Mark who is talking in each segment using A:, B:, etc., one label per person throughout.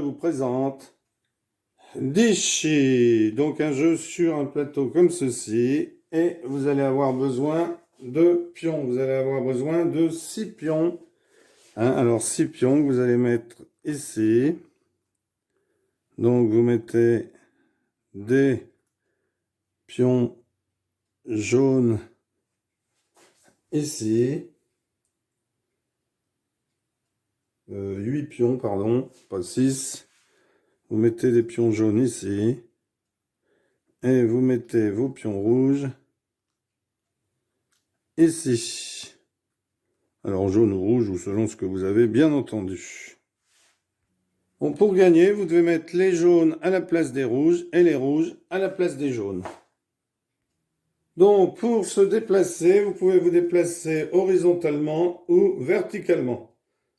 A: vous présente Dishy, donc un jeu sur un plateau comme ceci, et vous allez avoir besoin de pions, vous allez avoir besoin de 6 pions. Alors 6 pions que vous allez mettre ici, donc vous mettez des pions jaunes ici, 8 pions, pardon, pas 6. Vous mettez des pions jaunes ici. Et vous mettez vos pions rouges ici. Alors jaune ou rouge, ou selon ce que vous avez, bien entendu. Bon, pour gagner, vous devez mettre les jaunes à la place des rouges et les rouges à la place des jaunes. Donc, pour se déplacer, vous pouvez vous déplacer horizontalement ou verticalement.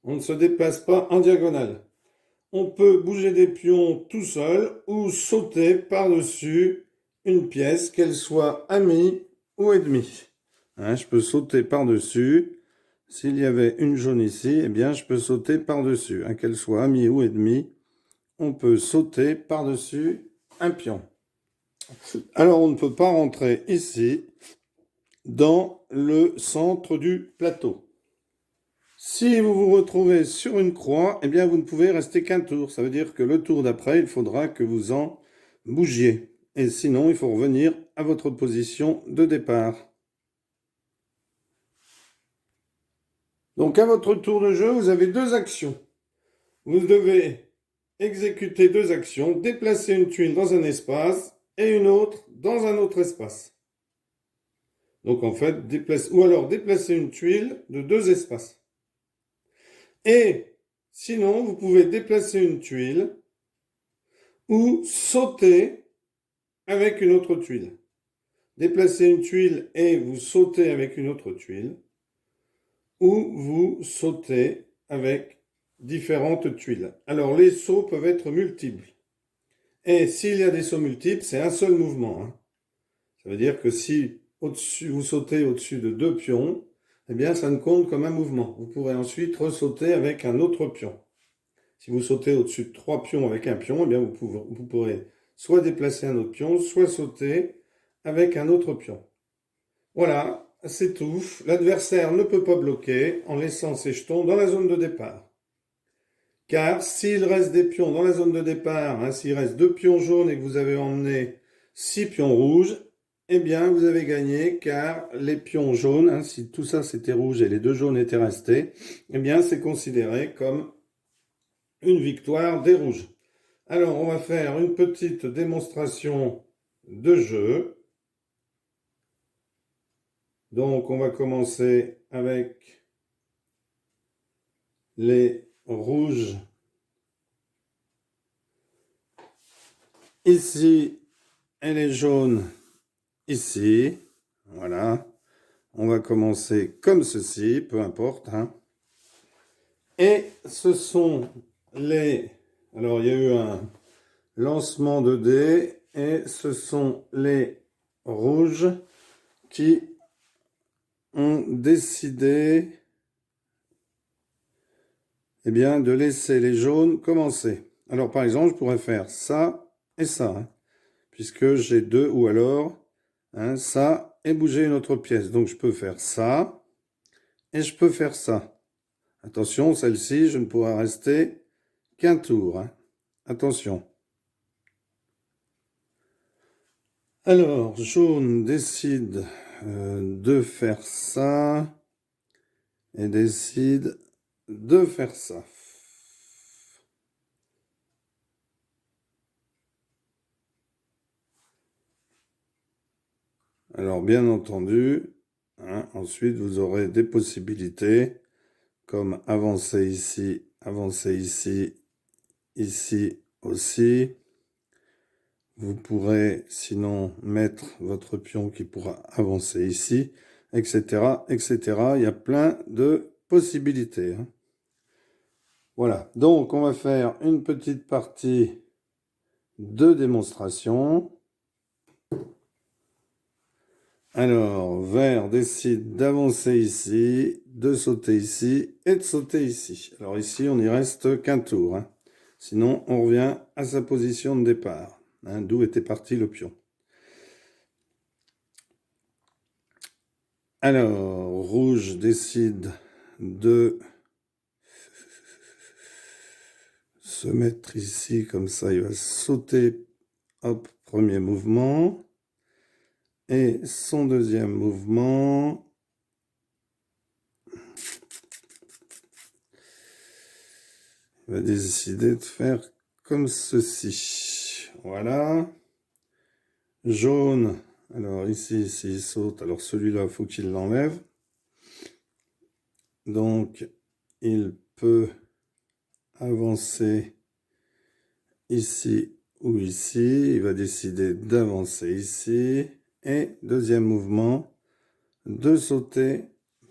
A: On ne se déplace pas en diagonale. On peut bouger des pions tout seul ou sauter par-dessus une pièce, qu'elle soit amie ou ennemie. Je peux sauter par-dessus. S'il y avait une jaune ici, eh bien, je peux sauter par-dessus. Qu'elle soit amie ou ennemie, on peut sauter par-dessus un pion. Alors, on ne peut pas rentrer ici, dans le centre du plateau. Si vous vous retrouvez sur une croix, eh bien, vous ne pouvez rester qu'un tour. Ça veut dire que le tour d'après, il faudra que vous en bougiez. Et sinon, il faut revenir à votre position de départ. Donc, à votre tour de jeu, vous avez deux actions. Vous devez exécuter deux actions, déplacer une tuile dans un espace et une autre dans un autre espace. Donc, en fait, déplacer une tuile de deux espaces. Et sinon, vous pouvez déplacer une tuile ou sauter avec une autre tuile. Déplacer une tuile et vous sautez avec une autre tuile, ou vous sautez avec différentes tuiles. Alors, les sauts peuvent être multiples. Et s'il y a des sauts multiples, c'est un seul mouvement. Ça veut dire que si vous sautez au-dessus de deux pions, eh bien, ça ne compte comme un mouvement. Vous pourrez ensuite ressauter avec un autre pion. Si vous sautez au-dessus de 3 pions avec un pion, eh bien vous pourrez soit déplacer un autre pion, soit sauter avec un autre pion. Voilà, c'est tout. L'adversaire ne peut pas bloquer en laissant ses jetons dans la zone de départ. Car s'il reste des pions dans la zone de départ, s'il reste 2 pions jaunes et que vous avez emmené 6 pions rouges, eh bien vous avez gagné, car les pions jaunes, si tout ça c'était rouge et les 2 jaunes étaient restés, eh bien c'est considéré comme une victoire des rouges. Alors, on va faire une petite démonstration de jeu. Donc, on va commencer avec les rouges ici et les jaunes ici. Voilà. On va commencer comme ceci, peu importe. Et ce sont les... Alors, il y a eu un lancement de dés et ce sont les rouges qui ont décidé de laisser les jaunes commencer. Alors par exemple, je pourrais faire ça et ça, puisque j'ai deux, ou alors ça et bouger une autre pièce. Donc je peux faire ça et je peux faire ça. Attention, celle-ci, je ne pourrai rester qu'un tour. Attention. Alors, jaune décide de faire ça et décide de faire ça. Alors, bien entendu, ensuite, vous aurez des possibilités comme avancer ici, ici aussi. Vous pourrez sinon mettre votre pion qui pourra avancer ici, etc., etc. Il y a plein de possibilités. Voilà, donc on va faire une petite partie de démonstration. Alors, vert décide d'avancer ici, de sauter ici et de sauter ici. Alors ici, on n'y reste qu'un tour. Sinon, on revient à sa position de départ, hein, d'où était parti le pion. Alors, rouge décide de se mettre ici, comme ça, il va sauter, hop, premier mouvement. Et son deuxième mouvement, il va décider de faire comme ceci. Voilà. Jaune, alors ici, s'il saute, alors celui-là, il faut qu'il l'enlève. Donc, il peut avancer ici ou ici. Il va décider d'avancer ici. Et deuxième mouvement, de sauter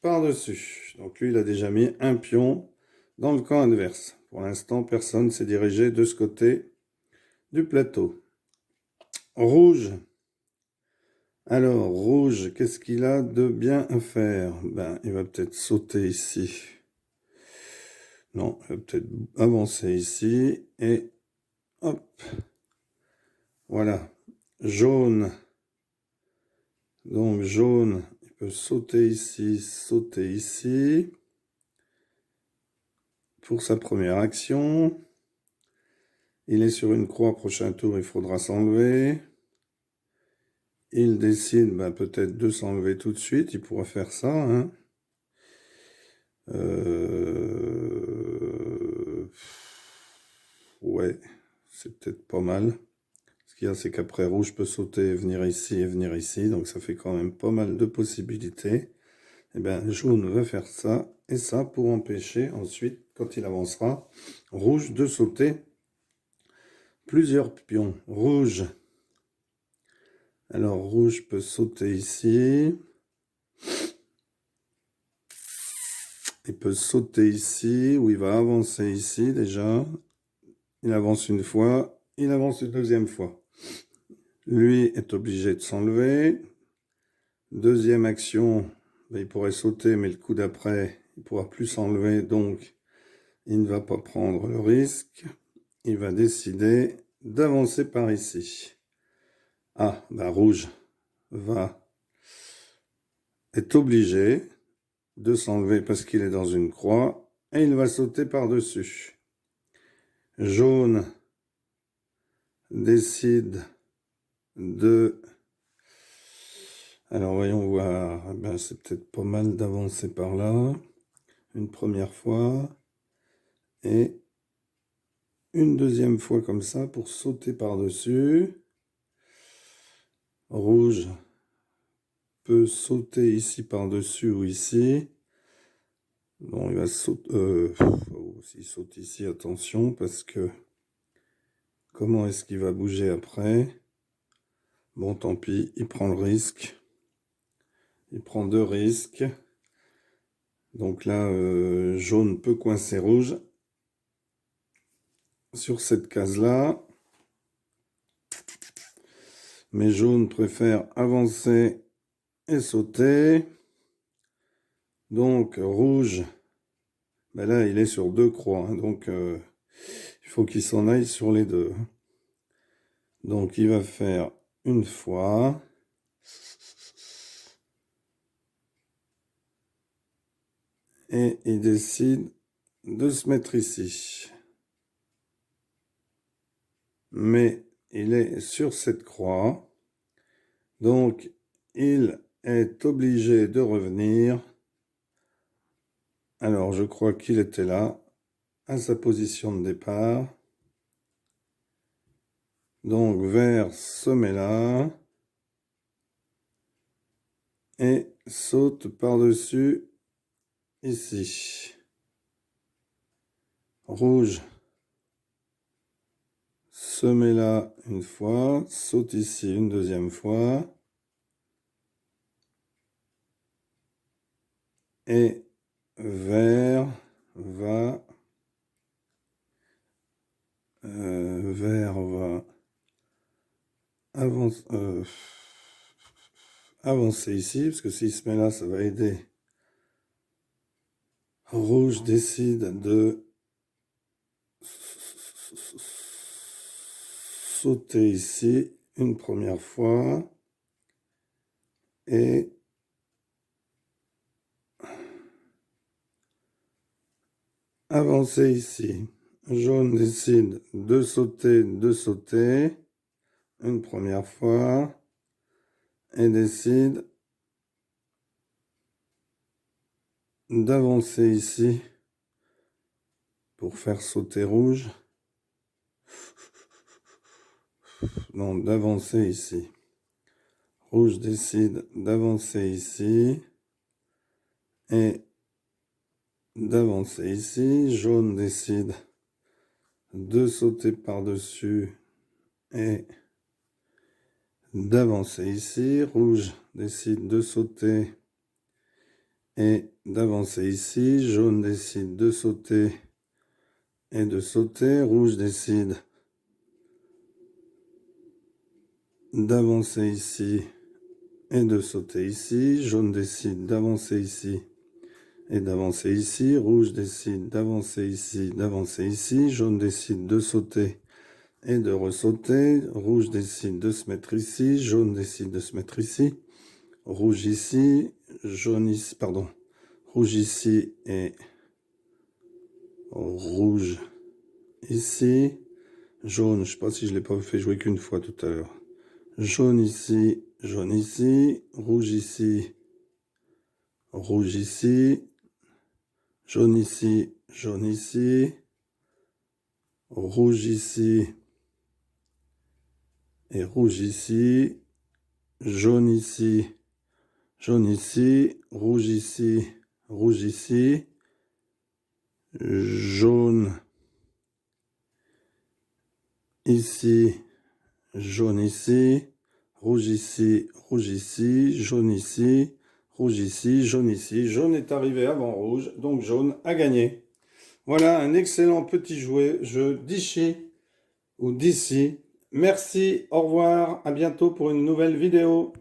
A: par-dessus. Donc lui, il a déjà mis un pion dans le camp adverse. Pour l'instant, personne ne s'est dirigé de ce côté du plateau. Rouge. Alors, rouge, qu'est-ce qu'il a de bien à faire? Ben, il va peut-être sauter ici. Non, il va peut-être avancer ici. Et hop. Voilà. Jaune. Donc, jaune, il peut sauter ici. Pour sa première action. Il est sur une croix, prochain tour, il faudra s'enlever. Il décide peut-être de s'enlever tout de suite, il pourra faire ça. Hein. Ouais, c'est peut-être pas mal. Ce qu'il y a, c'est qu'après, rouge peut sauter, venir ici et venir ici, donc ça fait quand même pas mal de possibilités. Et bien, jaune va faire ça et ça pour empêcher ensuite, quand il avancera, rouge de sauter plusieurs pions. Rouge. Alors, rouge peut sauter ici. Il peut sauter ici, ou il va avancer ici déjà. Il avance une fois, il avance une deuxième fois. Lui est obligé de s'enlever. Deuxième action, il pourrait sauter, mais le coup d'après, il ne pourra plus s'enlever, donc il ne va pas prendre le risque. Il va décider d'avancer par ici. Ah, rouge est obligé de s'enlever parce qu'il est dans une croix et il va sauter par-dessus. Jaune décide de... Alors voyons voir, c'est peut-être pas mal d'avancer par là, une première fois et une deuxième fois comme ça pour sauter par-dessus. Rouge peut sauter ici par-dessus ou ici. Bon, il va sauter. S'il saute ici, attention, parce que comment est-ce qu'il va bouger après? Bon, tant pis, il prend le risque. Il prend 2 risques. Donc là, jaune peut coincer rouge sur cette case-là. Mais jaune préfère avancer et sauter. Donc rouge, là il est sur 2 croix, hein, donc il faut qu'il s'en aille sur les deux. Donc il va faire une fois. Et il décide de se mettre ici. Mais il est sur cette croix. Donc il est obligé de revenir. Alors je crois qu'il était là, à sa position de départ. Donc vert se met là. Et saute par-dessus ici. Rouge se met là une fois, saute ici une deuxième fois. Et vert va avancer ici, parce que s'il se met là, ça va aider. Rouge décide de sauter ici une première fois et avancer ici. Jaune décide de sauter une première fois et décide d'avancer ici pour faire sauter rouge. Non, d'avancer ici. Rouge décide d'avancer ici et d'avancer ici. Jaune décide de sauter par-dessus et d'avancer ici. Rouge décide de sauter et d'avancer ici. Jaune décide de sauter et de sauter. Rouge décide d'avancer ici et de sauter ici. Jaune décide d'avancer ici et d'avancer ici. Rouge décide d'avancer ici. Jaune décide de sauter et de ressauter. Rouge décide de se mettre ici. Jaune décide de se mettre ici. Rouge ici. Jaune ici. Pardon. Rouge ici et rouge ici. Jaune, je ne sais pas si je ne l'ai pas fait jouer qu'une fois tout à l'heure. Jaune ici, rouge ici, rouge ici, jaune ici, rouge ici et rouge ici, jaune ici, rouge ici, jaune ici, jaune ici, rouge ici, jaune ici, rouge ici, jaune ici. Jaune est arrivé avant rouge, donc jaune a gagné. Voilà un excellent petit jeu d'ici ou d'ici. Merci, au revoir, à bientôt pour une nouvelle vidéo.